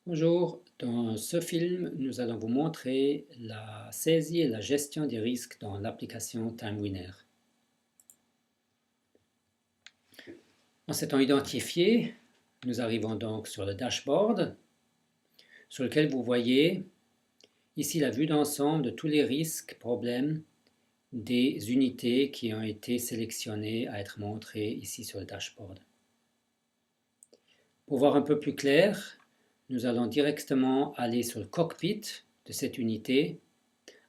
Bonjour, dans ce film, nous allons vous montrer la saisie et la gestion des risques dans l'application TimeWinner. En s'étant identifié, nous arrivons donc sur le dashboard, sur lequel vous voyez ici la vue d'ensemble de tous les risques, problèmes des unités qui ont été sélectionnées à être montrées ici sur le dashboard. Pour voir un peu plus clair, nous allons directement aller sur le cockpit de cette unité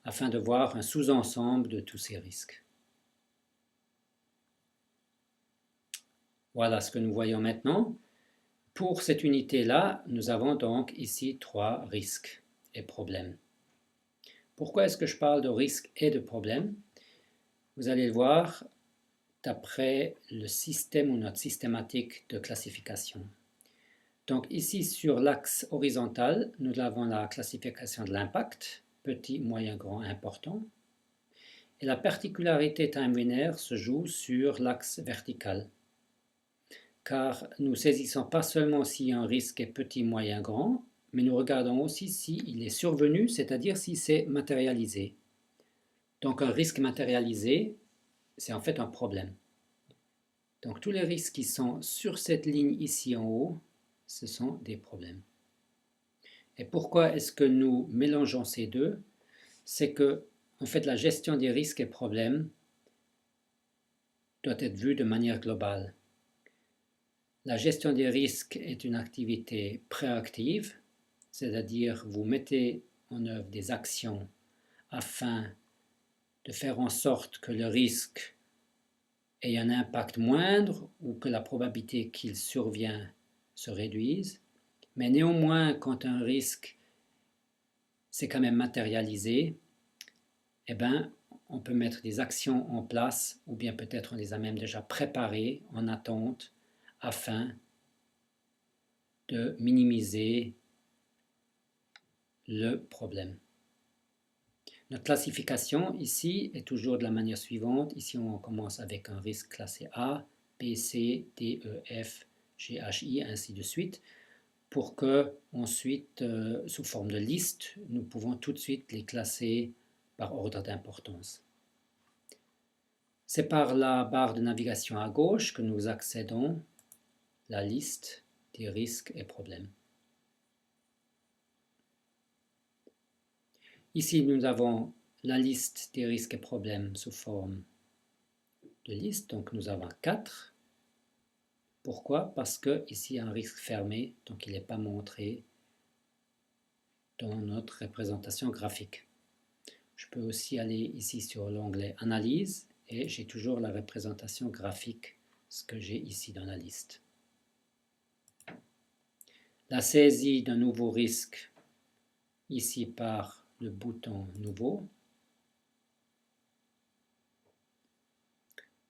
afin de voir un sous-ensemble de tous ces risques. Voilà ce que nous voyons maintenant. Pour cette unité-là, nous avons donc ici trois risques et problèmes. Pourquoi est-ce que je parle de risques et de problèmes? Vous allez le voir d'après le système ou notre systématique de classification. Donc ici sur l'axe horizontal, nous avons la classification de l'impact, petit, moyen, grand, important. Et la particularité TimeWinner se joue sur l'axe vertical, car nous saisissons pas seulement si un risque est petit, moyen, grand, mais nous regardons aussi s'il est survenu, c'est-à-dire si c'est matérialisé. Donc un risque matérialisé, c'est en fait un problème. Donc tous les risques qui sont sur cette ligne ici en haut, ce sont des problèmes. Et pourquoi est-ce que nous mélangeons ces deux? C'est que, en fait, la gestion des risques et problèmes doit être vue de manière globale. La gestion des risques est une activité préactive, c'est-à-dire vous mettez en œuvre des actions afin de faire en sorte que le risque ait un impact moindre ou que la probabilité qu'il survient se réduise. Mais néanmoins, quand un risque s'est quand même matérialisé, eh bien, on peut mettre des actions en place, ou bien peut-être on les a même déjà préparées en attente, afin de minimiser le problème. Notre classification ici est toujours de la manière suivante. Ici, on commence avec un risque classé A, B, C, D, E, F, G, H, I, ainsi de suite, pour que ensuite, sous forme de liste, nous pouvons tout de suite les classer par ordre d'importance. C'est par la barre de navigation à gauche que nous accédons à la liste des risques et problèmes. Ici, nous avons la liste des risques et problèmes sous forme de liste, donc nous avons 4. Pourquoi? Parce que ici, il y a un risque fermé, donc il n'est pas montré dans notre représentation graphique. Je peux aussi aller ici sur l'onglet Analyse et j'ai toujours la représentation graphique, ce que j'ai ici dans la liste. La saisie d'un nouveau risque, ici par le bouton Nouveau.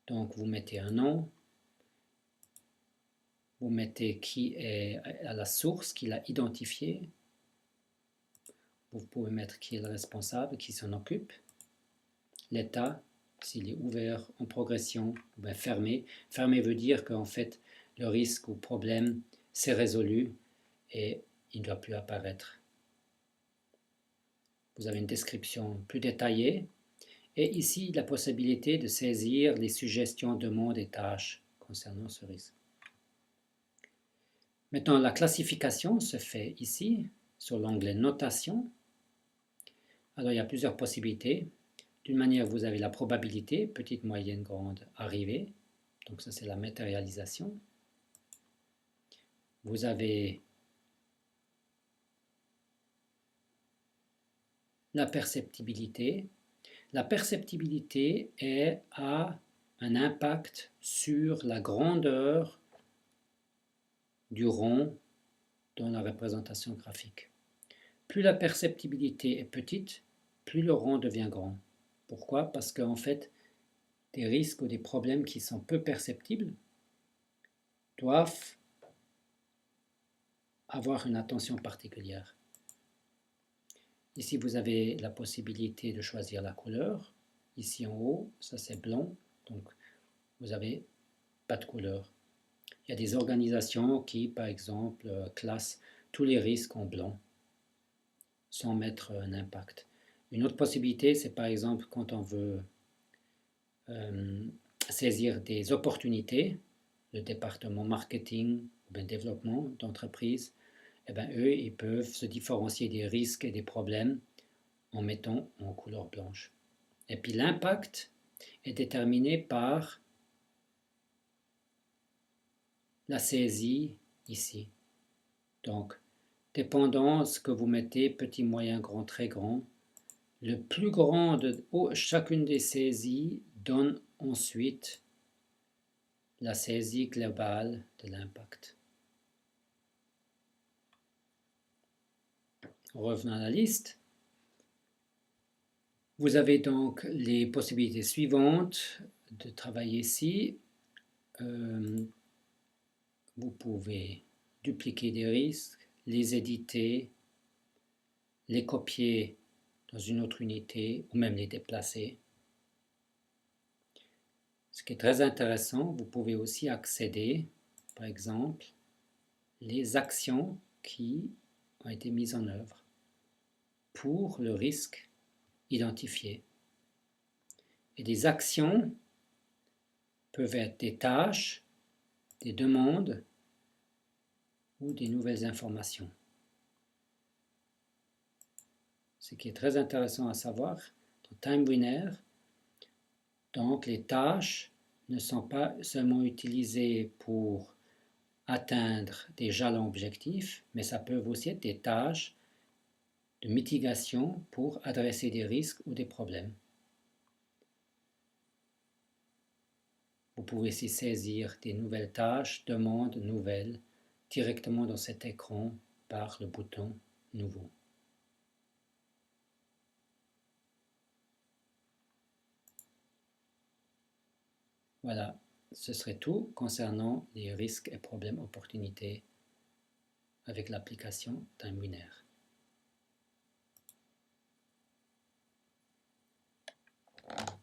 Donc vous mettez un nom, vous mettez qui est à la source, qui l'a identifié. Vous pouvez mettre qui est le responsable, qui s'en occupe. L'état, s'il est ouvert, en progression, ou bien fermé. Fermé veut dire qu'en fait, le risque ou problème s'est résolu et il ne doit plus apparaître. Vous avez une description plus détaillée. Et ici, la possibilité de saisir les suggestions, demandes et tâches concernant ce risque. Maintenant, la classification se fait ici, sur l'onglet Notation. Alors, il y a plusieurs possibilités. D'une manière, vous avez la probabilité, petite, moyenne, grande, arrivée. Donc ça, c'est la matérialisation. Vous avez la perceptibilité. La perceptibilité a un impact sur la grandeur du rond dans la représentation graphique. Plus la perceptibilité est petite, plus le rond devient grand. Pourquoi? Parce qu'en fait, des risques ou des problèmes qui sont peu perceptibles doivent avoir une attention particulière. Ici, vous avez la possibilité de choisir la couleur. Ici en haut, ça c'est blanc, donc vous n'avez pas de couleur. Il y a des organisations qui, par exemple, classent tous les risques en blanc sans mettre un impact. Une autre possibilité, c'est par exemple quand on veut saisir des opportunités, le département marketing ou bien développement d'entreprise, eh bien, eux, ils peuvent se différencier des risques et des problèmes en mettant en couleur blanche. Et puis l'impact est déterminé par la saisie ici. Donc, dépendant de ce que vous mettez, petit, moyen, grand, très grand, le plus grand de chacune des saisies donne ensuite la saisie globale de l'impact. Revenons à la liste. Vous avez donc les possibilités suivantes de travailler ici. Vous pouvez dupliquer des risques, les éditer, les copier dans une autre unité ou même les déplacer. Ce qui est très intéressant, vous pouvez aussi accéder, par exemple, les actions qui ont été mises en œuvre pour le risque identifié. Et des actions peuvent être des tâches, des demandes ou des nouvelles informations. Ce qui est très intéressant à savoir, dans TimeWinner, donc les tâches ne sont pas seulement utilisées pour atteindre des jalons objectifs, mais ça peut aussi être des tâches de mitigation pour adresser des risques ou des problèmes. Vous pouvez aussi saisir des nouvelles tâches, demandes nouvelles, directement dans cet écran par le bouton Nouveau. Voilà, ce serait tout concernant les risques et problèmes opportunités avec l'application TimeWinner.